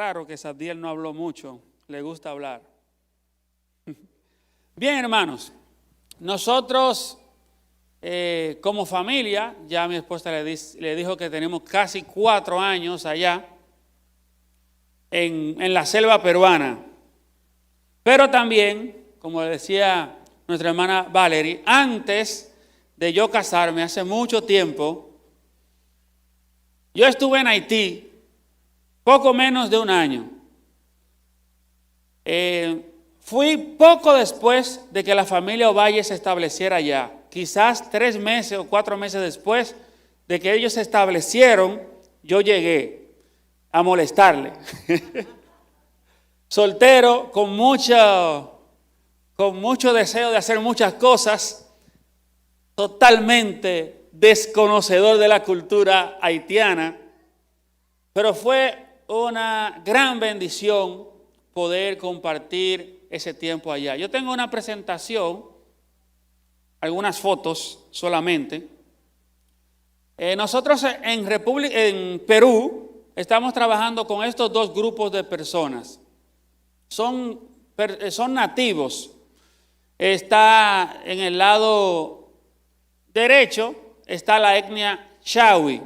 raro que Sadiel no habló mucho, le gusta hablar. Bien, hermanos, nosotros como familia, ya mi esposa le dijo que tenemos casi 4 años allá en la selva peruana. Pero también, como decía nuestra hermana Valerie, antes de yo casarme, hace mucho tiempo, yo estuve en Haití poco menos de 1 año. Fui poco después de que la familia Ovalle se estableciera allá. Quizás 3 meses o 4 meses después de que ellos se establecieron, yo llegué a molestarle. Soltero, con mucho deseo de hacer muchas cosas, totalmente desconocedor de la cultura haitiana, pero fue una gran bendición poder compartir ese tiempo allá. Yo tengo una presentación, algunas fotos solamente. Nosotros en Perú estamos trabajando con estos 2 grupos de personas. Son nativos. Está en el lado derecho, está la etnia Shawi.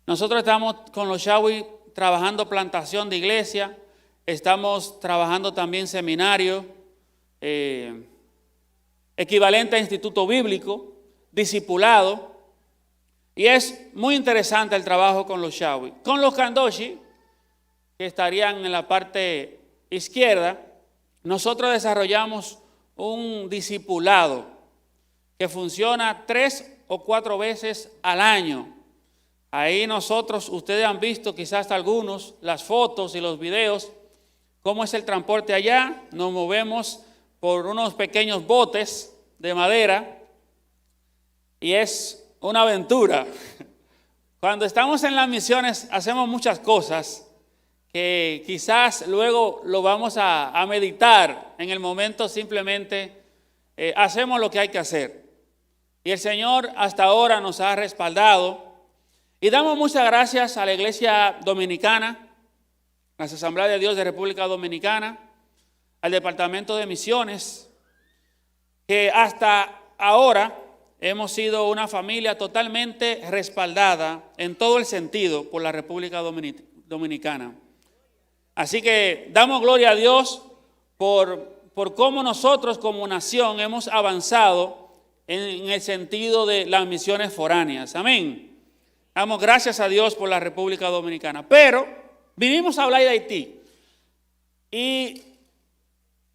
Nosotros estamos con los Shawi trabajando plantación de iglesia, estamos trabajando también seminario, equivalente a instituto bíblico, discipulado, y es muy interesante el trabajo con los Shawi. Con los Kandoshi, que estarían en la parte izquierda, nosotros desarrollamos un discipulado que funciona 3 o 4 veces al año. Ahí nosotros, ustedes han visto quizás algunos, las fotos y los videos, cómo es el transporte allá. Nos movemos por unos pequeños botes de madera y es una aventura. Cuando estamos en las misiones hacemos muchas cosas que quizás luego lo vamos a meditar. En el momento simplemente hacemos lo que hay que hacer. Y el Señor hasta ahora nos ha respaldado. Y damos muchas gracias a la Iglesia Dominicana, las Asambleas de Dios de República Dominicana, al Departamento de Misiones, que hasta ahora hemos sido una familia totalmente respaldada en todo el sentido por la República Dominicana. Así que damos gloria a Dios por cómo nosotros como nación hemos avanzado en el sentido de las misiones foráneas. Amén. Damos gracias a Dios por la República Dominicana. Pero vinimos a hablar de Haití. Y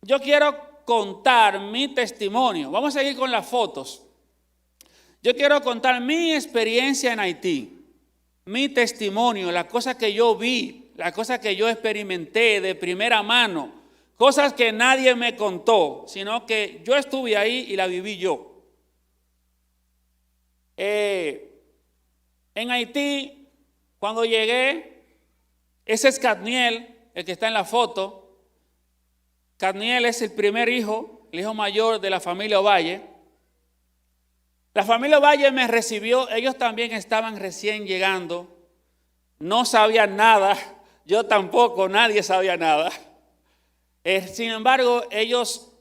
yo quiero contar mi testimonio. Vamos a seguir con las fotos. Yo quiero contar mi experiencia en Haití. Mi testimonio, las cosas que yo vi, las cosas que yo experimenté de primera mano. Cosas que nadie me contó, sino que yo estuve ahí y la viví yo. En Haití, cuando llegué, ese es Cadniel, el que está en la foto. Cadniel es el primer hijo, el hijo mayor de la familia Ovalle. La familia Ovalle me recibió, ellos también estaban recién llegando, no sabían nada, yo tampoco, nadie sabía nada. Sin embargo, ellos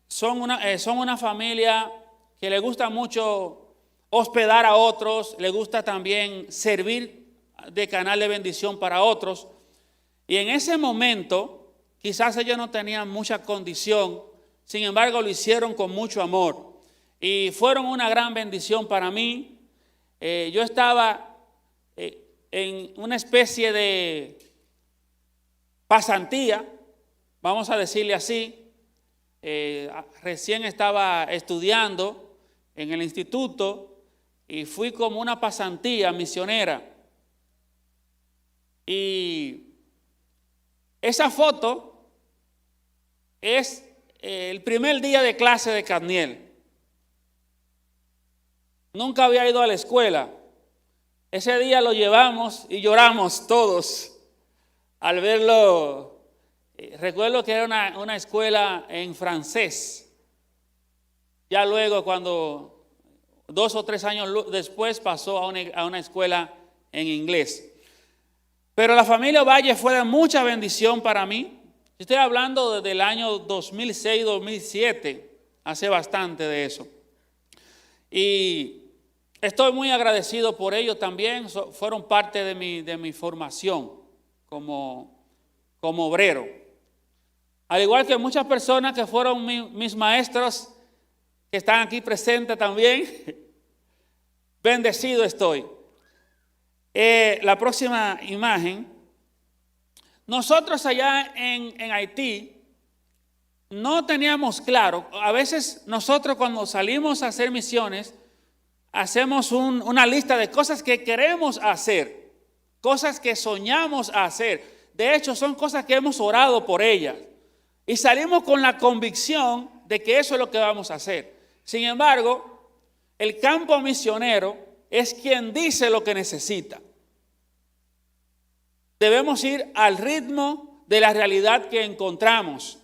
son una familia que le gusta mucho hospedar a otros, le gusta también servir de canal de bendición para otros. Y en ese momento, quizás ellos no tenían mucha condición, sin embargo lo hicieron con mucho amor. Y fueron una gran bendición para mí. Yo estaba en una especie de pasantía, vamos a decirle así. Recién estaba estudiando en el instituto y fui como una pasantía misionera. Y esa foto es el primer día de clase de Cadniel. Nunca había ido a la escuela. Ese día lo llevamos y lloramos todos al verlo. Recuerdo que era una escuela en francés. Ya luego, cuando 2 o 3 años después, pasó a una escuela en inglés. Pero la familia Valle fue de mucha bendición para mí. Estoy hablando desde el año 2006-2007, hace bastante de eso. Y estoy muy agradecido por ellos también, fueron parte de mi formación como obrero. Al igual que muchas personas que fueron mis maestros, que están aquí presentes también, bendecido estoy. La próxima imagen. Nosotros allá en Haití no teníamos claro, a veces nosotros cuando salimos a hacer misiones, hacemos una lista de cosas que queremos hacer, cosas que soñamos hacer. De hecho, son cosas que hemos orado por ellas. Y salimos con la convicción de que eso es lo que vamos a hacer. Sin embargo, el campo misionero es quien dice lo que necesita. Debemos ir al ritmo de la realidad que encontramos.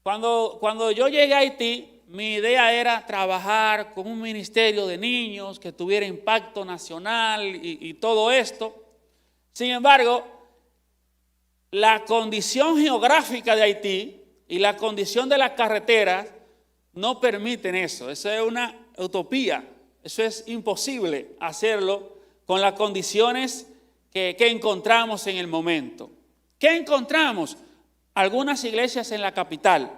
Cuando yo llegué a Haití, mi idea era trabajar con un ministerio de niños que tuviera impacto nacional y todo esto. Sin embargo, la condición geográfica de Haití y la condición de las carreteras no permiten eso. Eso es una utopía. Eso es imposible hacerlo con las condiciones que encontramos en el momento. ¿Qué encontramos? Algunas iglesias en la capital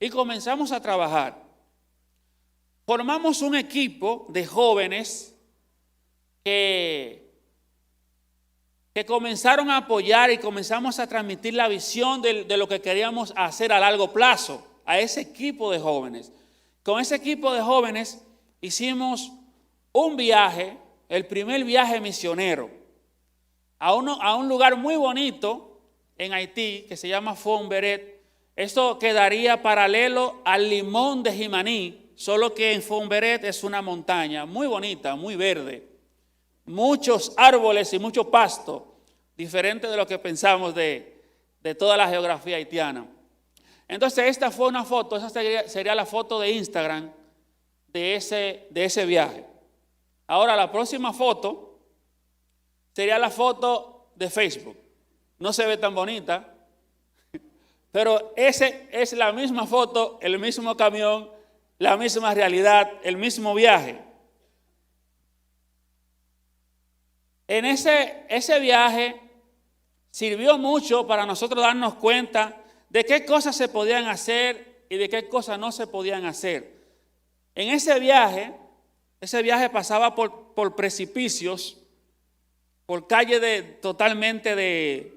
y comenzamos a trabajar. Formamos un equipo de jóvenes que comenzaron a apoyar y comenzamos a transmitir la visión de lo que queríamos hacer a largo plazo a ese equipo de jóvenes. Con ese equipo de jóvenes hicimos un viaje, el primer viaje misionero, a un lugar muy bonito en Haití que se llama Fonberet. Esto quedaría paralelo al Limón de Jimaní, solo que en Fonberet es una montaña muy bonita, muy verde, muchos árboles y mucho pasto, diferente de lo que pensamos de toda la geografía haitiana. Entonces esta fue una foto, esa sería la foto de Instagram de ese viaje. Ahora la próxima foto sería la foto de Facebook. No se ve tan bonita, pero ese es la misma foto, el mismo camión, la misma realidad, el mismo viaje. En ese viaje sirvió mucho para nosotros darnos cuenta de qué cosas se podían hacer y de qué cosas no se podían hacer. En ese viaje pasaba por precipicios, por calles totalmente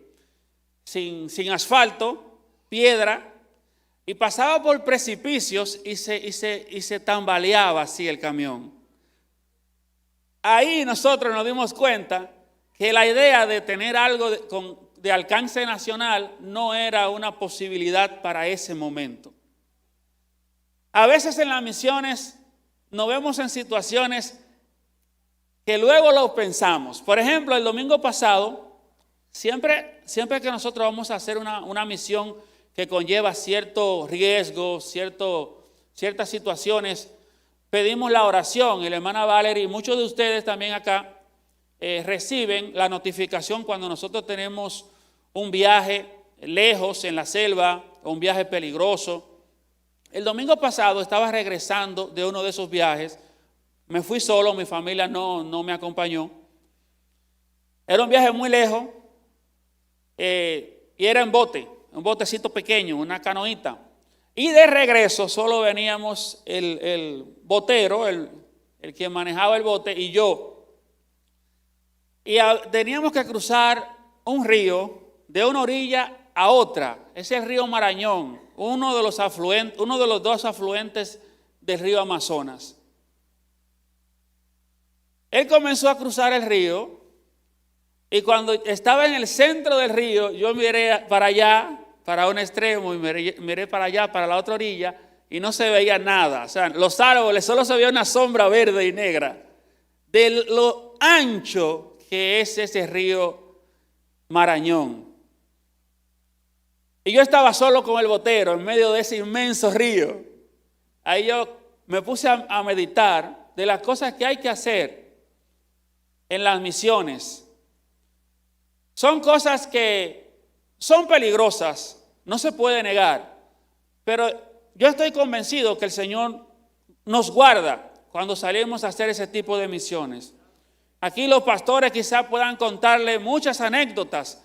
sin asfalto, piedra, y pasaba por precipicios y se tambaleaba así el camión. Ahí nosotros nos dimos cuenta que la idea de tener algo de alcance nacional no era una posibilidad para ese momento. A veces en las misiones nos vemos en situaciones que luego lo pensamos. Por ejemplo, el domingo pasado, siempre que nosotros vamos a hacer una misión que conlleva cierto riesgo, ciertas situaciones, pedimos la oración. Y la hermana Valerie y muchos de ustedes también acá reciben la notificación cuando nosotros tenemos un viaje lejos en la selva o un viaje peligroso. El domingo pasado estaba regresando de uno de esos viajes. Me fui solo, mi familia no me acompañó. Era un viaje muy lejos y era en bote, un botecito pequeño, una canoita. Y de regreso solo veníamos el botero, el que manejaba el bote y yo. Y teníamos que cruzar un río de una orilla a otra. Es el río Marañón, uno de los dos afluentes del río Amazonas. Él comenzó a cruzar el río y cuando estaba en el centro del río, yo miré para allá, para un extremo, y miré para allá, para la otra orilla, y no se veía nada. O sea, los árboles, solo se veía una sombra verde y negra de lo ancho que es ese río Marañón. Y yo estaba solo con el botero en medio de ese inmenso río. Ahí yo me puse a meditar de las cosas que hay que hacer en las misiones. Son cosas que son peligrosas, no se puede negar, pero yo estoy convencido que el Señor nos guarda cuando salimos a hacer ese tipo de misiones. Aquí los pastores quizás puedan contarle muchas anécdotas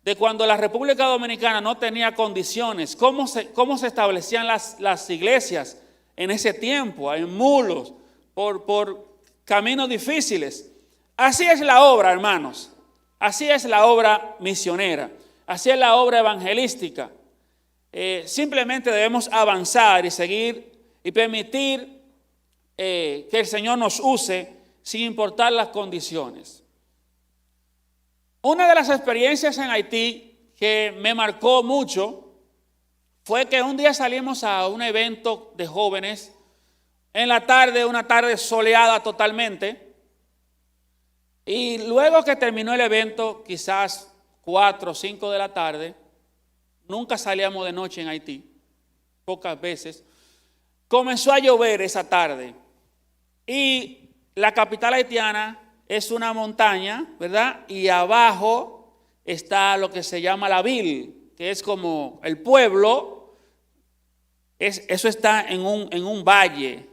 de cuando la República Dominicana no tenía condiciones, cómo se establecían las iglesias en ese tiempo, en mulos, por caminos difíciles. Así es la obra, hermanos. Así es la obra misionera. Así es la obra evangelística. Simplemente debemos avanzar y seguir y permitir que el Señor nos use sin importar las condiciones. Una de las experiencias en Haití que me marcó mucho fue que un día salimos a un evento de jóvenes en la tarde, una tarde soleada totalmente, y luego que terminó el evento, quizás 4 o 5 de la tarde, nunca salíamos de noche en Haití, pocas veces, comenzó a llover esa tarde y la capital haitiana es una montaña, ¿verdad? Y abajo está lo que se llama la ville, que es como el pueblo. Eso está en un valle,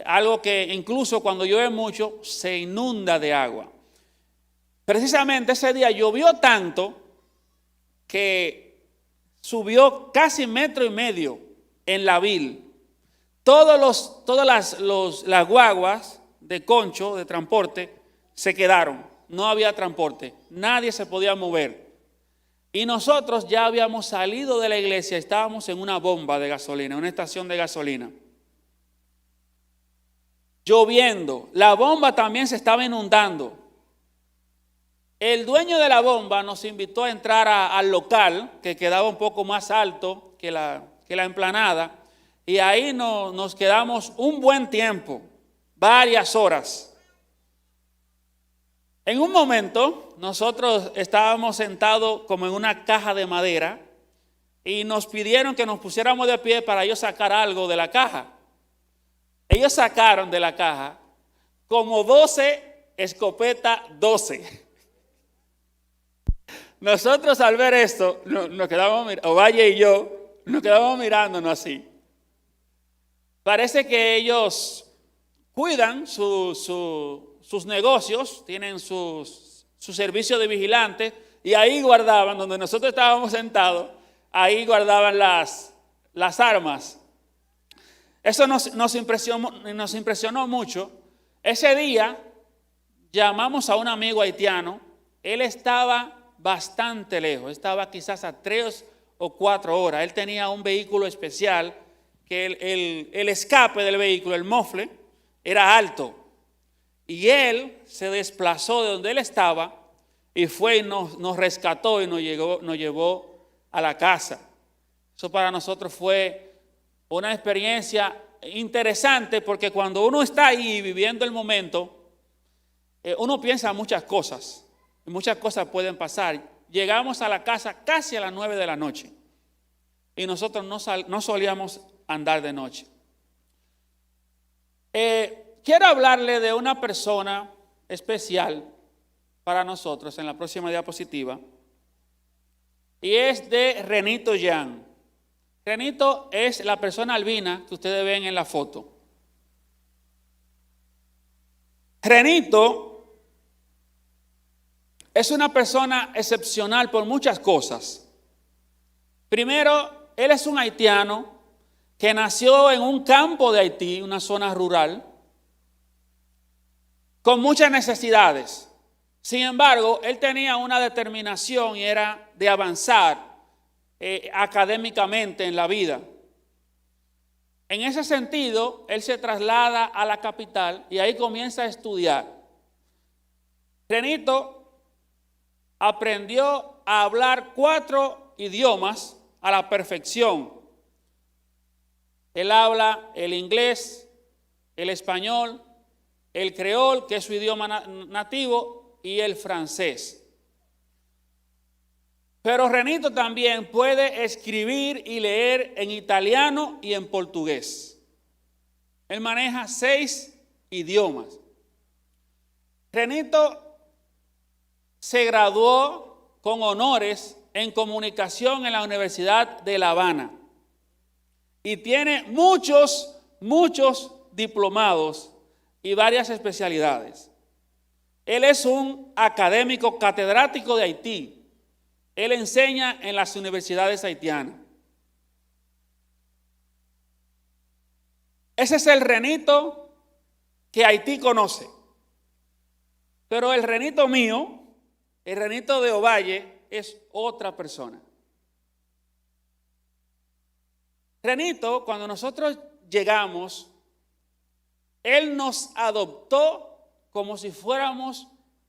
algo que incluso cuando llueve mucho se inunda de agua. Precisamente ese día llovió tanto que subió casi 1,5 metros en la ville. Todas las guaguas de concho, de transporte, se quedaron. No había transporte, nadie se podía mover. Y nosotros ya habíamos salido de la iglesia, estábamos en una bomba de gasolina, una estación de gasolina. Lloviendo, la bomba también se estaba inundando. El dueño de la bomba nos invitó a entrar al local, que quedaba un poco más alto que la emplanada, y ahí nos quedamos un buen tiempo, varias horas. En un momento, nosotros estábamos sentados como en una caja de madera y nos pidieron que nos pusiéramos de pie para ellos sacar algo de la caja. Ellos sacaron de la caja como 12 escopetas 12. Nosotros al ver esto, nos quedábamos mirando, Ovalle y yo, nos quedábamos mirándonos así. Parece que ellos cuidan sus negocios, tienen su servicio de vigilantes, y ahí guardaban, donde nosotros estábamos sentados, ahí guardaban las armas. Eso nos impresionó mucho. Ese día llamamos a un amigo haitiano. Él estaba bastante lejos, estaba quizás a 3 o 4 horas. Él tenía un vehículo especial que el escape del vehículo, el mofle, era alto. Y él se desplazó de donde él estaba y fue y nos rescató y nos llevó a la casa. Eso para nosotros fue una experiencia interesante, porque cuando uno está ahí viviendo el momento, uno piensa muchas cosas, y muchas cosas pueden pasar. Llegamos a la casa casi a las 9 de la noche y nosotros no solíamos andar de noche. Quiero hablarle de una persona especial para nosotros en la próxima diapositiva, y es de Renito Jean. Renito es la persona albina que ustedes ven en la foto. Renito es una persona excepcional por muchas cosas. Primero, él es un haitiano que nació en un campo de Haití, una zona rural, con muchas necesidades. Sin embargo, él tenía una determinación y era de avanzar académicamente en la vida. En ese sentido, él se traslada a la capital y ahí comienza a estudiar. Renito aprendió a hablar 4 idiomas a la perfección. Él habla el inglés, el español, el creol, que es su idioma nativo, y el francés. Pero Renito también puede escribir y leer en italiano y en portugués. Él maneja 6 idiomas. Renito se graduó con honores en comunicación en la Universidad de La Habana y tiene muchos diplomados y varias especialidades. Él es un académico catedrático de Haití. Él enseña en las universidades haitianas. Ese es el Renito que Haití conoce. Pero el Renito mío, el Renito de Ovalle, es otra persona. Renito, cuando nosotros llegamos, él nos adoptó como si fuéramos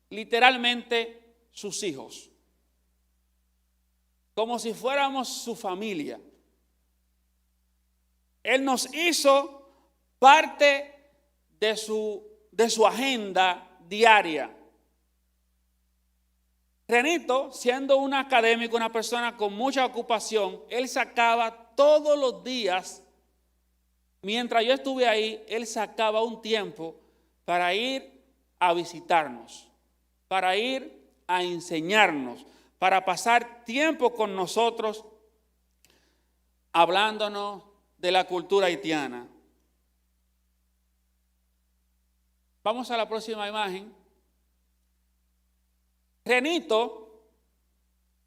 literalmente sus hijos, como si fuéramos su familia. Él nos hizo parte de su agenda diaria. Renito, siendo un académico, una persona con mucha ocupación, él sacaba todos los días, mientras yo estuve ahí, él sacaba un tiempo para ir a visitarnos, para ir a enseñarnos, para pasar tiempo con nosotros, hablándonos de la cultura haitiana. Vamos a la próxima imagen. Renito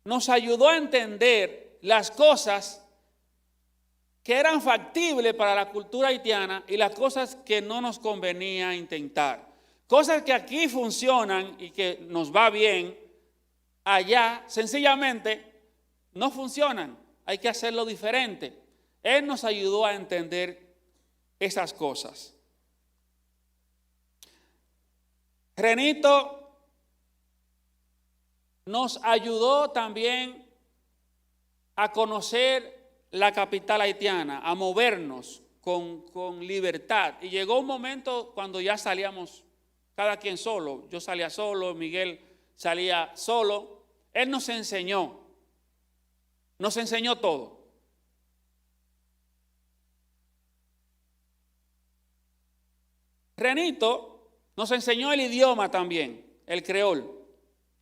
nos ayudó a entender las cosas que eran factibles para la cultura haitiana y las cosas que no nos convenía intentar. Cosas que aquí funcionan y que nos va bien, allá sencillamente no funcionan. Hay que hacerlo diferente. Él nos ayudó a entender esas cosas. Renito nos ayudó también a conocer la capital haitiana, a movernos con libertad. Y llegó un momento cuando ya salíamos cada quien solo. Yo salía solo, Miguel salía solo. Él nos enseñó todo. Renito nos enseñó el idioma también, el creol.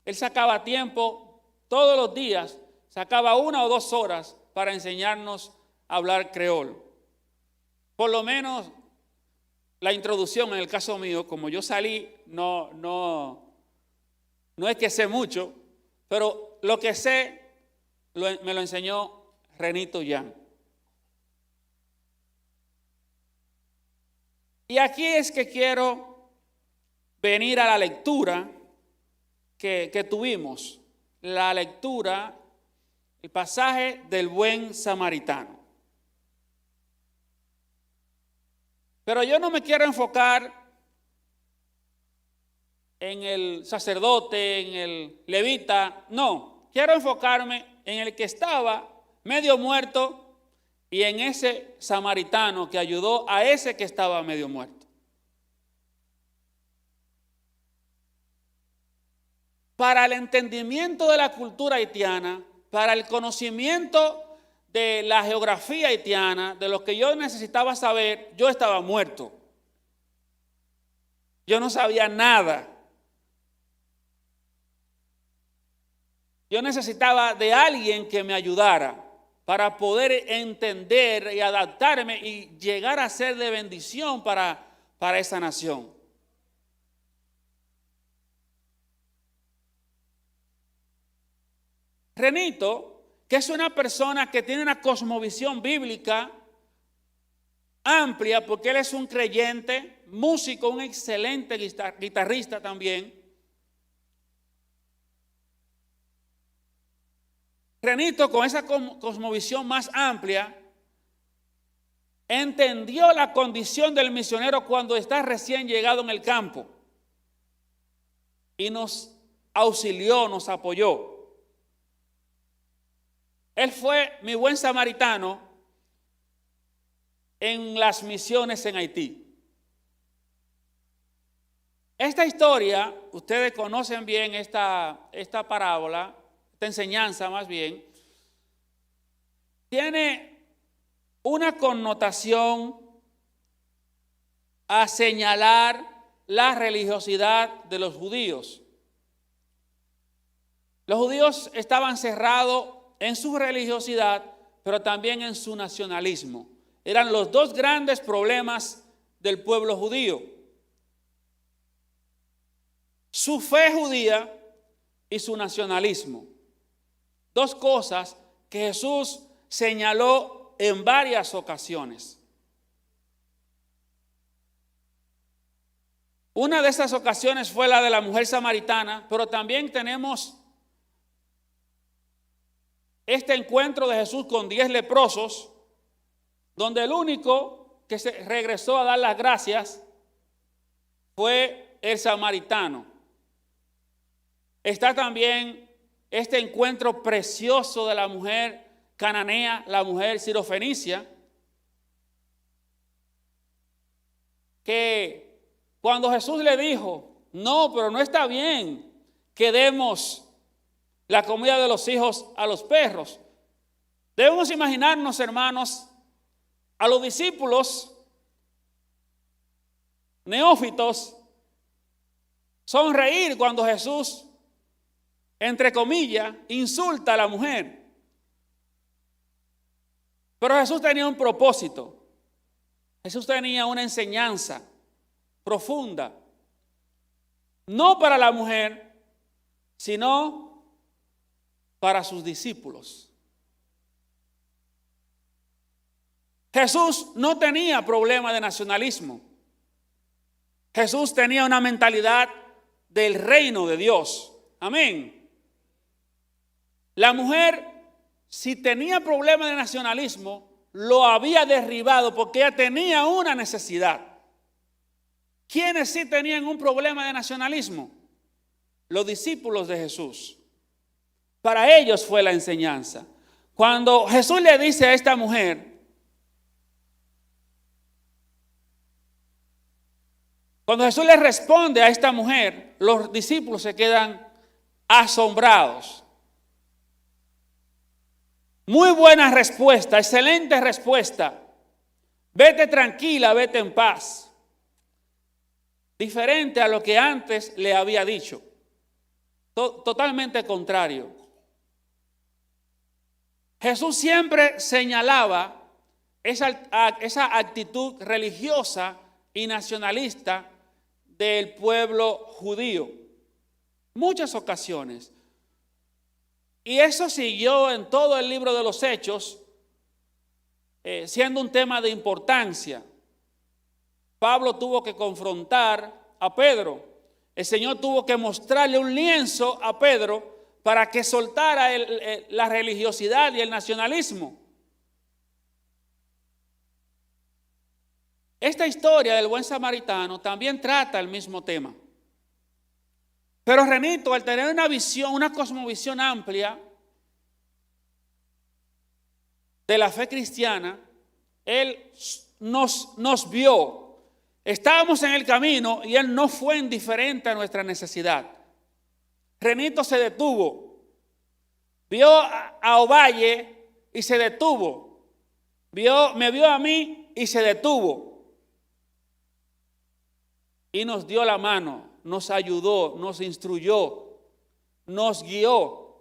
Él sacaba tiempo todos los días, sacaba 1 o 2 horas para enseñarnos a hablar creol. Por lo menos la introducción en el caso mío, como yo salí, no es que sé mucho, pero lo que sé me lo enseñó Renito Yan. Y aquí es que quiero venir a la lectura que tuvimos, la lectura, el pasaje del buen samaritano. Pero yo no me quiero enfocar en el sacerdote, en el levita, no, quiero enfocarme en el que estaba medio muerto y en ese samaritano que ayudó a ese que estaba medio muerto. Para el entendimiento de la cultura haitiana, para el conocimiento de la geografía haitiana, de lo que yo necesitaba saber, yo estaba muerto. Yo no sabía nada. Yo necesitaba de alguien que me ayudara para poder entender y adaptarme y llegar a ser de bendición para esa nación. Renito, que es una persona que tiene una cosmovisión bíblica amplia, porque él es un creyente, músico, un excelente guitarrista también. Renito, con esa cosmovisión más amplia, entendió la condición del misionero cuando está recién llegado en el campo y nos auxilió, nos apoyó. Él fue mi buen samaritano en las misiones en Haití. Esta historia, ustedes conocen bien esta parábola, esta enseñanza más bien, tiene una connotación a señalar la religiosidad de los judíos. Los judíos estaban cerrados en su religiosidad, pero también en su nacionalismo. Eran los dos grandes problemas del pueblo judío: su fe judía y su nacionalismo. Dos cosas que Jesús señaló en varias ocasiones. Una de esas ocasiones fue la de la mujer samaritana, pero también tenemos este encuentro de Jesús con 10 leprosos, donde el único que se regresó a dar las gracias fue el samaritano. Está también este encuentro precioso de la mujer cananea, la mujer sirofenicia, que cuando Jesús le dijo: no, pero no está bien que demos la comida de los hijos a los perros. Debemos imaginarnos, hermanos, a los discípulos neófitos sonreír cuando Jesús, entre comillas, insulta a la mujer. Pero Jesús tenía un propósito. Jesús tenía una enseñanza profunda, no para la mujer, sino para sus discípulos. Jesús no tenía problema de nacionalismo. Jesús tenía una mentalidad del reino de Dios. Amén. La mujer, si tenía problema de nacionalismo, lo había derribado porque ella tenía una necesidad. ¿Quiénes sí tenían un problema de nacionalismo? Los discípulos de Jesús. Para ellos fue la enseñanza. Cuando Jesús le dice a esta mujer, cuando Jesús le responde a esta mujer, los discípulos se quedan asombrados. Muy buena respuesta, excelente respuesta. Vete tranquila, vete en paz. Diferente a lo que antes le había dicho. Totalmente contrario. Jesús siempre señalaba esa actitud religiosa y nacionalista del pueblo judío. Muchas ocasiones. Y eso siguió en todo el libro de los Hechos, siendo un tema de importancia. Pablo tuvo que confrontar a Pedro. El Señor tuvo que mostrarle un lienzo a Pedro para que soltara la religiosidad y el nacionalismo. Esta historia del buen samaritano también trata el mismo tema. Pero Renito, al tener una visión, una cosmovisión amplia de la fe cristiana, él nos vio. Estábamos en el camino y él no fue indiferente a nuestra necesidad. Renito se detuvo. Vio a Ovalle y se detuvo. Me vio a mí y se detuvo. Y nos dio la mano, nos ayudó, nos instruyó, nos guió.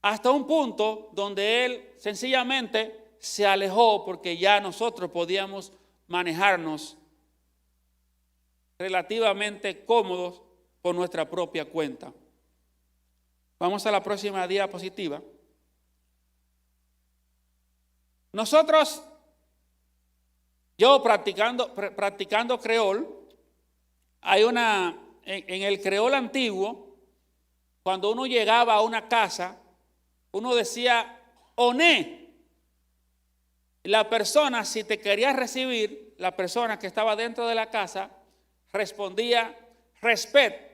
Hasta un punto donde él sencillamente se alejó porque ya nosotros podíamos manejarnos relativamente cómodos por nuestra propia cuenta. Vamos a la próxima diapositiva. Nosotros, yo practicando creol, hay en el creol antiguo, cuando uno llegaba a una casa, uno decía oné. La persona, si te quería recibir, la persona que estaba dentro de la casa, respondía respet.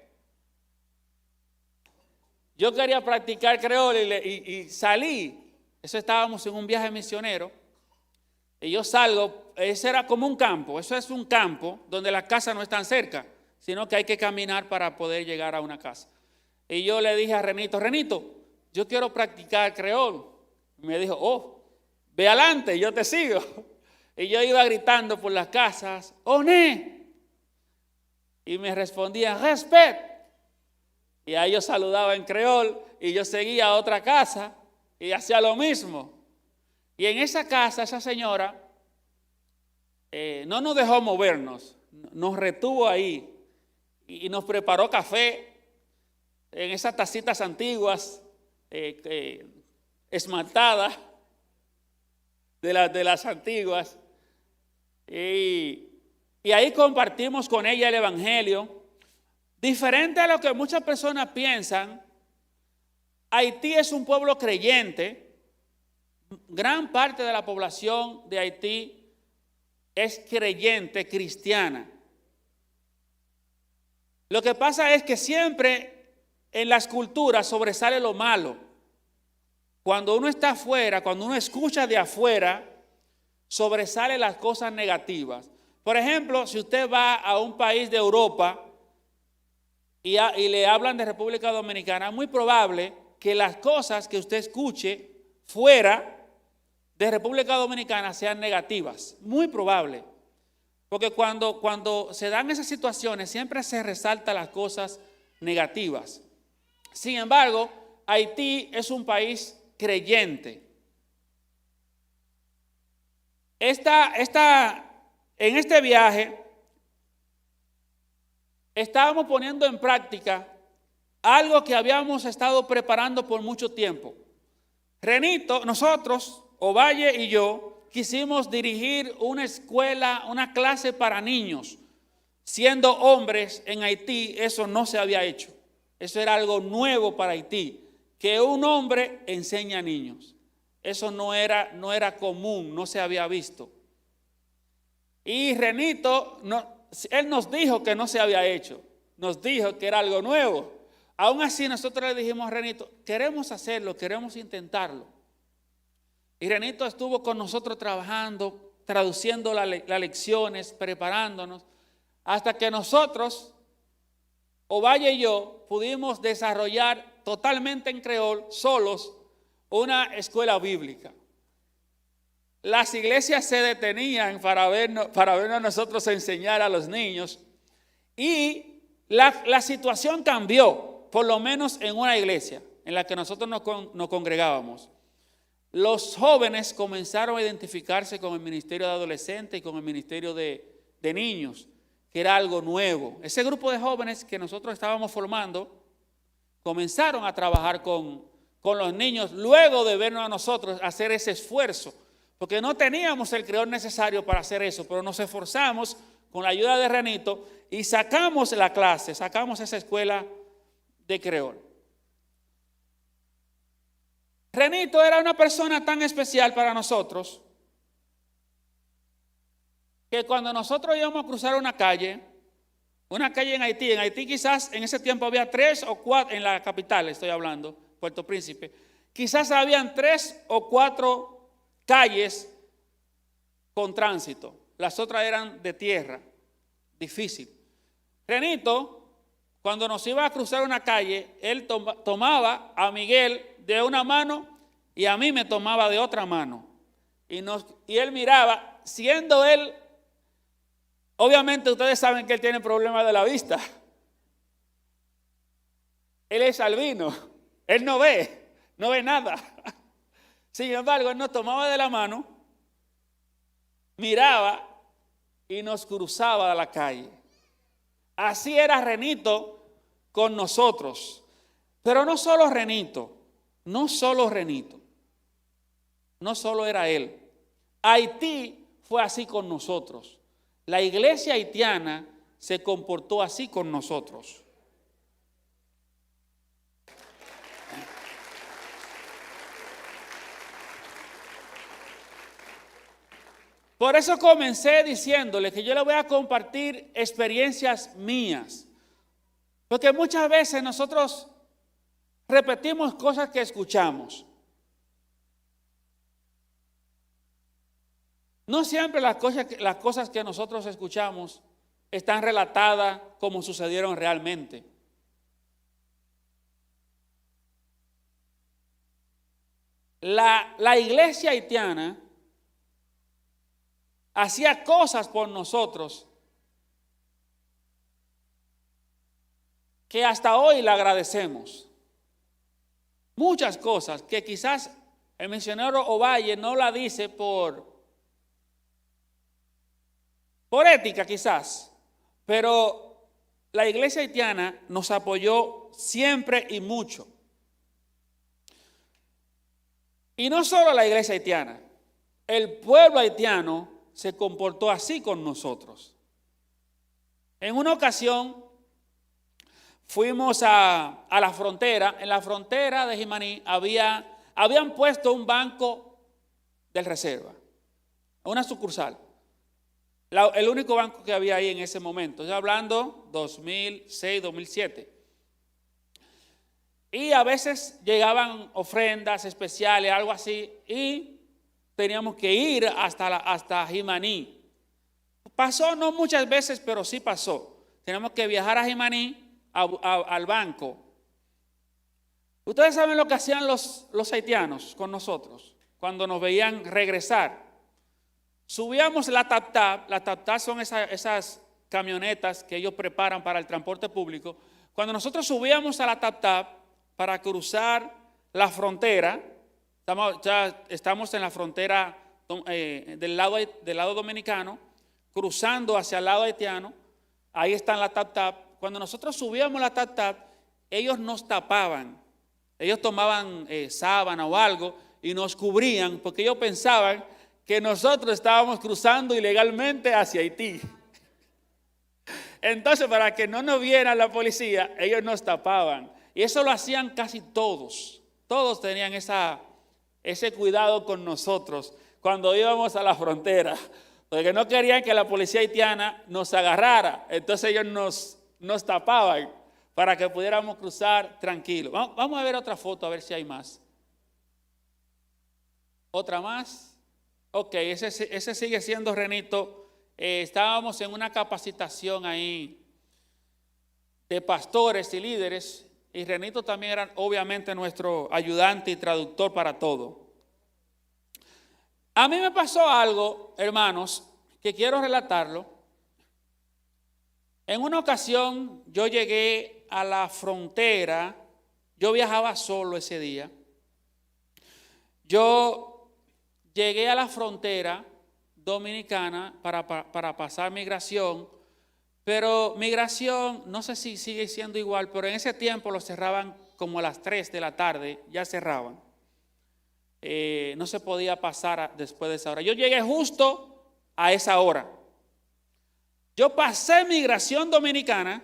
Yo quería practicar creol y salí. Eso estábamos en un viaje misionero. Y yo salgo, ese era como un campo. Eso es un campo donde las casas no están cerca, sino que hay que caminar para poder llegar a una casa. Y yo le dije a Renito, yo quiero practicar creol. Y me dijo, oh, ve adelante, yo te sigo. Y yo iba gritando por las casas, oné. Y me respondían, respet. Y ahí yo saludaba en creol y yo seguía a otra casa y hacía lo mismo. Y en esa casa, esa señora no nos dejó movernos, nos retuvo ahí y nos preparó café en esas tacitas antiguas, esmaltadas de las antiguas. Y ahí compartimos con ella el evangelio. Diferente a lo que muchas personas piensan, Haití es un pueblo creyente. Gran parte de la población de Haití es creyente, cristiana. Lo que pasa es que siempre en las culturas sobresale lo malo. Cuando uno está afuera, cuando uno escucha de afuera, sobresale las cosas negativas. Por ejemplo, si usted va a un país de Europa y le hablan de República Dominicana, es muy probable que las cosas que usted escuche fuera de República Dominicana sean negativas. Muy probable. Porque cuando se dan esas situaciones siempre se resaltan las cosas negativas. Sin embargo, Haití es un país creyente. En este viaje estábamos poniendo en práctica algo que habíamos estado preparando por mucho tiempo. Renito, nosotros, Ovalle y yo, quisimos dirigir una escuela, una clase para niños. Siendo hombres en Haití, eso no se había hecho. Eso era algo nuevo para Haití, que un hombre enseña a niños. Eso no era común, no se había visto. Y Renito, él nos dijo que no se había hecho, nos dijo que era algo nuevo. Aún así nosotros le dijimos a Renito, queremos hacerlo, queremos intentarlo. Y Renito estuvo con nosotros trabajando, traduciendo las lecciones, preparándonos, hasta que nosotros, Ovalle y yo, pudimos desarrollar totalmente en creol, solos, una escuela bíblica. Las iglesias se detenían para vernos a nosotros enseñar a los niños y la situación cambió, por lo menos en una iglesia en la que nosotros nos congregábamos. Los jóvenes comenzaron a identificarse con el ministerio de adolescentes y con el ministerio de niños, que era algo nuevo. Ese grupo de jóvenes que nosotros estábamos formando comenzaron a trabajar con los niños luego de vernos a nosotros hacer ese esfuerzo, porque no teníamos el creol necesario para hacer eso, pero nos esforzamos con la ayuda de Renito y sacamos la clase, sacamos esa escuela de creol. Renito era una persona tan especial para nosotros que cuando nosotros íbamos a cruzar una calle en Haití quizás en ese tiempo había 3 o 4, en la capital estoy hablando, Puerto Príncipe, quizás habían 3 o 4 calles con tránsito, las otras eran de tierra, difícil. Renito, cuando nos iba a cruzar una calle, él tomaba a Miguel de una mano y a mí me tomaba de otra mano. Y él miraba, siendo él, obviamente ustedes saben que él tiene problemas de la vista. Él es albino, él no ve nada. Sin embargo, él nos tomaba de la mano, miraba y nos cruzaba a la calle. Así era Renito con nosotros. Pero no solo Renito, no solo era él. Haití fue así con nosotros. La iglesia haitiana se comportó así con nosotros. Por eso comencé diciéndole que yo le voy a compartir experiencias mías. Porque muchas veces nosotros repetimos cosas que escuchamos. No siempre las cosas que nosotros escuchamos están relatadas como sucedieron realmente. La iglesia haitiana hacía cosas por nosotros que hasta hoy le agradecemos. Muchas cosas que quizás el misionero Ovalle no la dice por ética quizás, pero la iglesia haitiana nos apoyó siempre y mucho. Y no solo la iglesia haitiana, el pueblo haitiano se comportó así con nosotros. En una ocasión fuimos a la frontera. En la frontera de Jimaní habían puesto un banco del Reserva, una sucursal. El único banco que había ahí en ese momento. Estoy hablando 2006, 2007. Y a veces llegaban ofrendas especiales, algo así, y teníamos que ir hasta Jimaní. Pasó no muchas veces, pero sí pasó. Tenemos que viajar a Jimaní, al banco. Ustedes saben lo que hacían los haitianos con nosotros cuando nos veían regresar. Subíamos la tap-tap. La tap-tap son esas camionetas que ellos preparan para el transporte público. Cuando nosotros subíamos a la tap-tap para cruzar la frontera, estamos en la frontera del lado dominicano, cruzando hacia el lado haitiano. Ahí están la tap-tap. Cuando nosotros subíamos la tap-tap, ellos nos tapaban. Ellos tomaban sábana o algo y nos cubrían porque ellos pensaban que nosotros estábamos cruzando ilegalmente hacia Haití. Entonces, para que no nos viera la policía, ellos nos tapaban. Y eso lo hacían casi todos. Todos tenían ese cuidado con nosotros cuando íbamos a la frontera. Porque no querían que la policía haitiana nos agarrara. Entonces ellos nos tapaban para que pudiéramos cruzar tranquilos. Vamos a ver otra foto, a ver si hay más. ¿Otra más? Ok, ese sigue siendo Renito. Estábamos en una capacitación ahí de pastores y líderes. Y Renito también era obviamente nuestro ayudante y traductor para todo. A mí me pasó algo, hermanos, que quiero relatarlo. En una ocasión yo llegué a la frontera. Yo viajaba solo ese día. Yo llegué a la frontera dominicana para pasar migración. Pero migración, no sé si sigue siendo igual, pero en ese tiempo lo cerraban como a las 3 de la tarde, ya cerraban. No se podía pasar después de esa hora. Yo llegué justo a esa hora. Yo pasé migración dominicana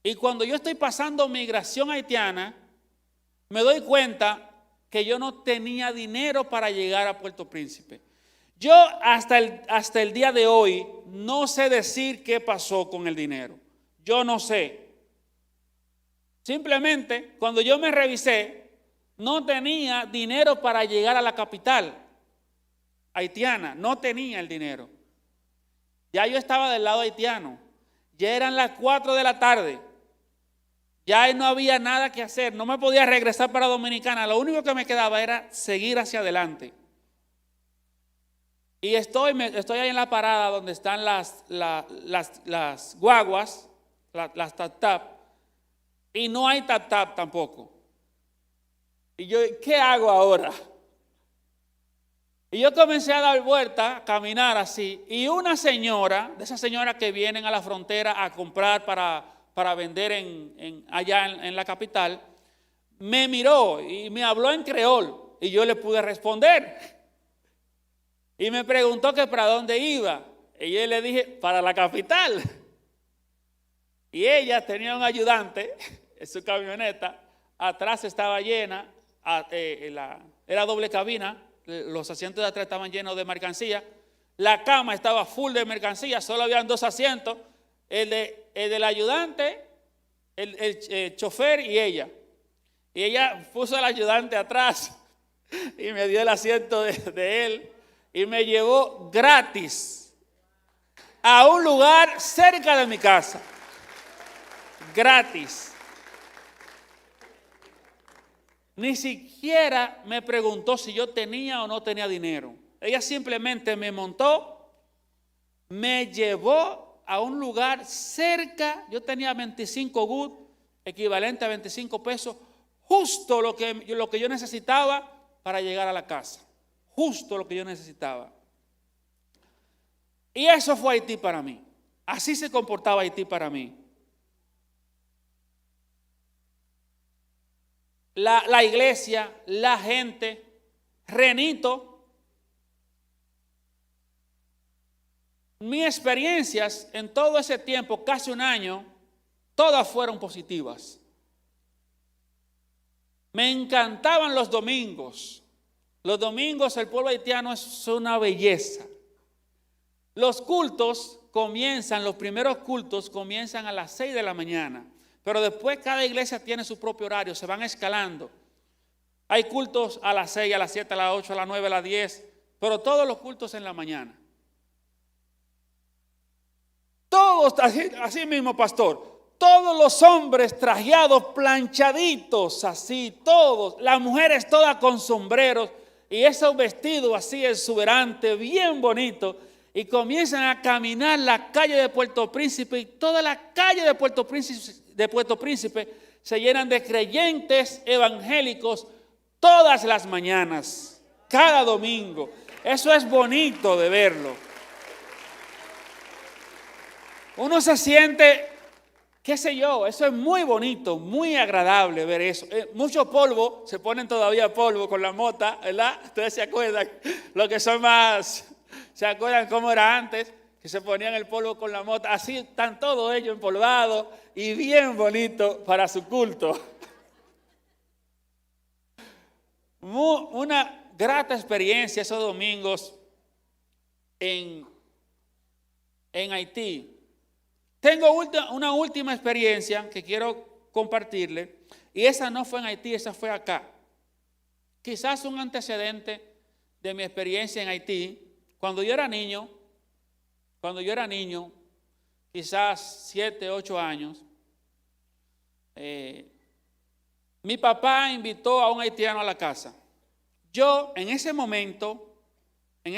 y cuando yo estoy pasando migración haitiana, me doy cuenta que yo no tenía dinero para llegar a Puerto Príncipe. Yo hasta el día de hoy no sé decir qué pasó con el dinero. Yo no sé. Simplemente cuando yo me revisé, no tenía dinero para llegar a la capital haitiana. No tenía el dinero. Ya yo estaba del lado haitiano. Ya eran las 4 de la tarde. Ya no había nada que hacer. No me podía regresar para Dominicana. Lo único que me quedaba era seguir hacia adelante. Y estoy ahí en la parada donde están las guaguas, las tap-tap, y no hay tap-tap tampoco. Y yo, ¿qué hago ahora? Y yo comencé a dar vuelta, a caminar así, y una señora, de esas señoras que vienen a la frontera a comprar para vender allá en la capital, me miró y me habló en creol, y yo le pude responder. Y me preguntó que para dónde iba. Y yo le dije, para la capital. Y ella tenía un ayudante en su camioneta. Atrás estaba llena, era doble cabina. Los asientos de atrás estaban llenos de mercancía. La cama estaba full de mercancía. Solo habían 2 asientos. El del ayudante, el chofer y ella. Y ella puso al ayudante atrás y me dio el asiento de él. Y me llevó gratis a un lugar cerca de mi casa. Gratis. Ni siquiera me preguntó si yo tenía o no tenía dinero. Ella simplemente me montó, me llevó a un lugar cerca. Yo tenía 25 GUT equivalente a 25 pesos, justo lo que yo necesitaba para llegar a la casa. Justo lo que yo necesitaba. Y eso fue Haití para mí. Así se comportaba Haití para mí. La iglesia, la gente, Renito, mis experiencias en todo ese tiempo, casi un año, todas fueron positivas. Me encantaban los domingos. Los domingos el pueblo haitiano es una belleza. Los cultos los primeros cultos comienzan a las 6 de la mañana. Pero después cada iglesia tiene su propio horario, se van escalando. Hay cultos a las 6, a las 7, a las 8, a las 9, a las 10, pero todos los cultos en la mañana. Todos, así mismo, pastor, todos los hombres trajeados, planchaditos, así, todos. Las mujeres todas con sombreros y esos vestidos así exuberantes, bien bonitos. Y comienzan a caminar la calle de Puerto Príncipe y toda la calle de Puerto Príncipe se llenan de creyentes evangélicos todas las mañanas, cada domingo. Eso es bonito de verlo. Uno se siente, qué sé yo, eso es muy bonito, muy agradable ver eso. Mucho polvo, se ponen todavía polvo con la mota, ¿verdad? Ustedes se acuerdan, los que son más... ¿Se acuerdan cómo era antes? Que se ponían el polvo con la mota. Así están todos ellos empolvados y bien bonitos para su culto. Una grata experiencia esos domingos en Haití. Tengo una última experiencia que quiero compartirle. Y esa no fue en Haití, esa fue acá. Quizás un antecedente de mi experiencia en Haití. Cuando yo era niño, quizás 7, 8 años, mi papá invitó a un haitiano a la casa. Yo, en ese momento, el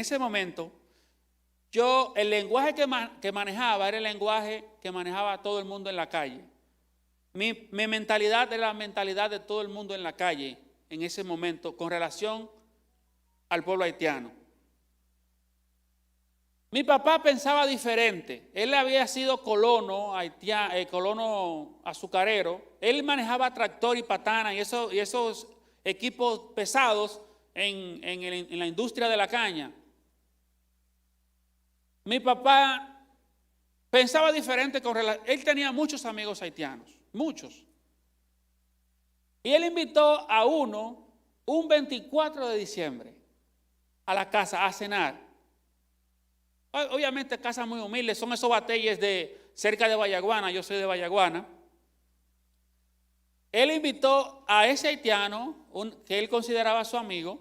lenguaje que manejaba era el lenguaje que manejaba todo el mundo en la calle. Mi mentalidad era la mentalidad de todo el mundo en la calle en ese momento con relación al pueblo haitiano. Mi papá pensaba diferente. Él había sido colono azucarero. Él manejaba tractor y patana y esos equipos pesados en la industria de la caña. Mi papá pensaba diferente él tenía muchos amigos haitianos, muchos. Y él invitó a uno un 24 de diciembre a la casa a cenar. Obviamente casas muy humildes, son esos batalles cerca de Bayaguana, yo soy de Bayaguana. Él invitó a ese haitiano, que él consideraba su amigo.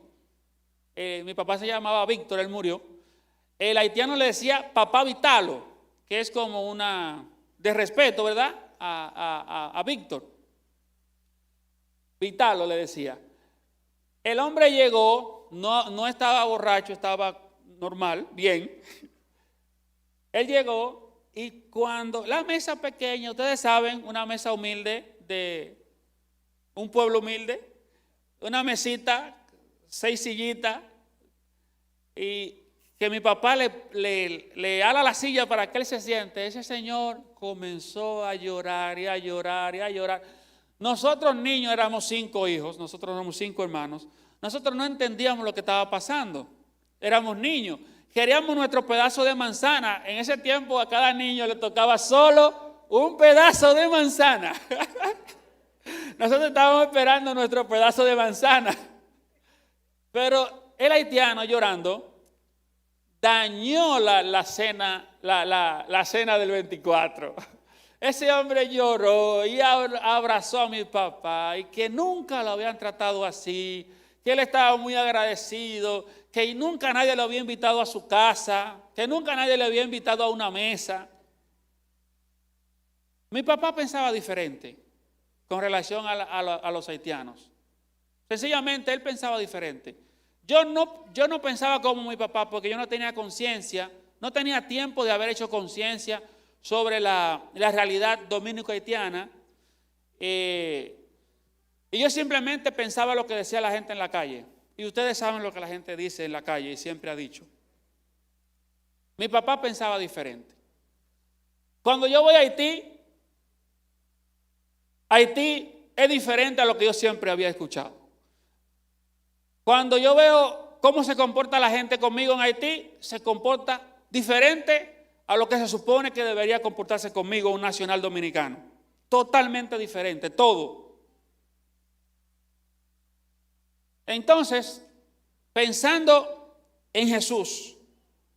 Mi papá se llamaba Víctor, él murió. El haitiano le decía papá Vitalo, que es como de respeto, ¿verdad? A Víctor. Vitalo le decía. El hombre llegó, no estaba borracho, estaba normal, bien. Él llegó y cuando la mesa pequeña, ustedes saben, una mesa humilde de un pueblo humilde, una mesita, 6 sillitas, y que mi papá le ala la silla para que él se siente. Ese señor comenzó a llorar y a llorar y a llorar. Nosotros niños éramos 5 hijos, nosotros éramos 5 hermanos. Nosotros no entendíamos lo que estaba pasando. Éramos niños. Queríamos nuestro pedazo de manzana. En ese tiempo a cada niño le tocaba solo un pedazo de manzana. Nosotros estábamos esperando nuestro pedazo de manzana. Pero el haitiano llorando dañó la cena del 24. Ese hombre lloró y abrazó a mi papá y que nunca lo habían tratado así, que él estaba muy agradecido, que nunca nadie lo había invitado a su casa, que nunca nadie le había invitado a una mesa. Mi papá pensaba diferente con relación a los haitianos. Sencillamente él pensaba diferente. Yo no pensaba como mi papá porque yo no tenía conciencia, no tenía tiempo de haber hecho conciencia sobre la realidad dominico-haitiana. Y yo simplemente pensaba lo que decía la gente en la calle. Y ustedes saben lo que la gente dice en la calle y siempre ha dicho. Mi papá pensaba diferente. Cuando yo voy a Haití, Haití es diferente a lo que yo siempre había escuchado. Cuando yo veo cómo se comporta la gente conmigo en Haití, se comporta diferente a lo que se supone que debería comportarse conmigo un nacional dominicano. Totalmente diferente, todo. Entonces, pensando en Jesús,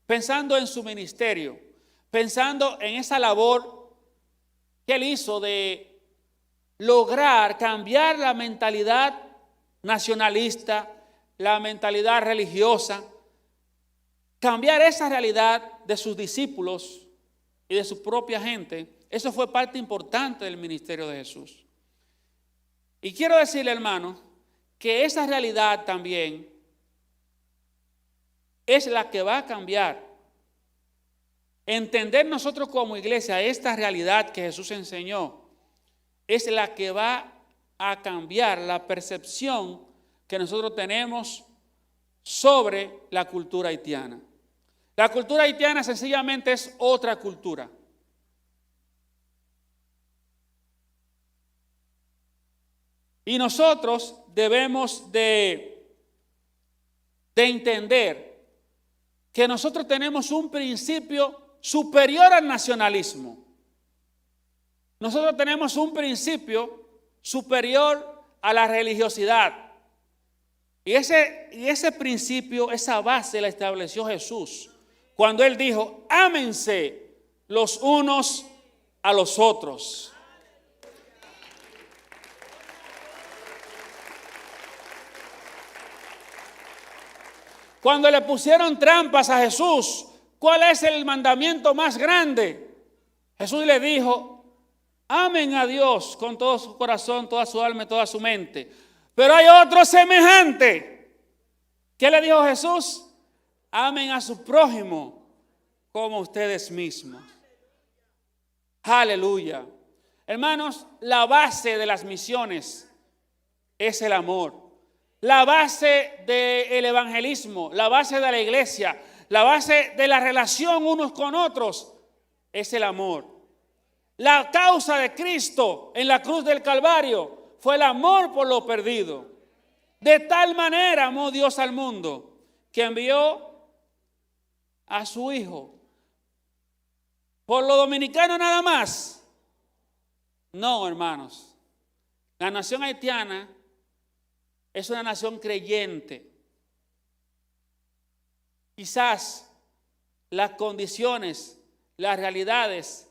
pensando en su ministerio, pensando en esa labor que él hizo de lograr cambiar la mentalidad nacionalista, la mentalidad religiosa, cambiar esa realidad de sus discípulos y de su propia gente, eso fue parte importante del ministerio de Jesús. Y quiero decirle, hermano, que esa realidad también es la que va a cambiar. Entender nosotros como iglesia esta realidad que Jesús enseñó es la que va a cambiar la percepción que nosotros tenemos sobre la cultura haitiana. La cultura haitiana sencillamente es otra cultura. Y nosotros debemos de entender que nosotros tenemos un principio superior al nacionalismo. Nosotros tenemos un principio superior a la religiosidad. Y ese principio, esa base la estableció Jesús cuando Él dijo, ámense los unos a los otros. Cuando le pusieron trampas a Jesús, ¿cuál es el mandamiento más grande? Jesús le dijo, amen a Dios con todo su corazón, toda su alma y toda su mente. Pero hay otro semejante. ¿Qué le dijo Jesús? Amen a su prójimo como ustedes mismos. Aleluya. Hermanos, la base de las misiones es el amor. La base del evangelismo, la base de la iglesia, la base de la relación unos con otros es el amor. La causa de Cristo en la cruz del Calvario fue el amor por lo perdido. De tal manera amó Dios al mundo que envió a su Hijo. ¿Por lo dominicano nada más? No, hermanos. La nación haitiana es una nación creyente. Quizás las condiciones, las realidades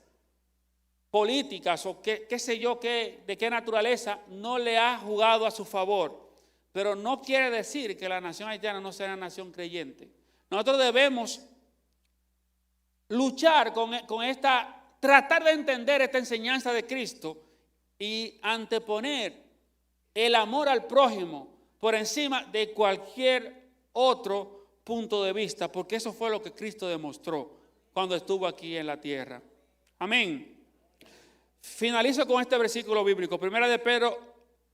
políticas o qué sé yo de qué naturaleza no le ha jugado a su favor. Pero no quiere decir que la nación haitiana no sea una nación creyente. Nosotros debemos luchar con esta, tratar de entender esta enseñanza de Cristo y anteponer el amor al prójimo por encima de cualquier otro punto de vista, porque eso fue lo que Cristo demostró cuando estuvo aquí en la tierra. Amén. Finalizo con este versículo bíblico. Primera de Pedro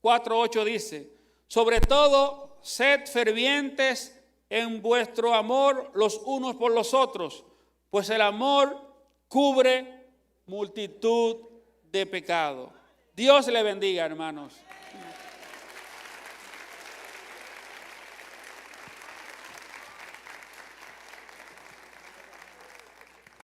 4:8 dice, sobre todo, sed fervientes en vuestro amor los unos por los otros, pues el amor cubre multitud de pecados. Dios le bendiga, hermanos.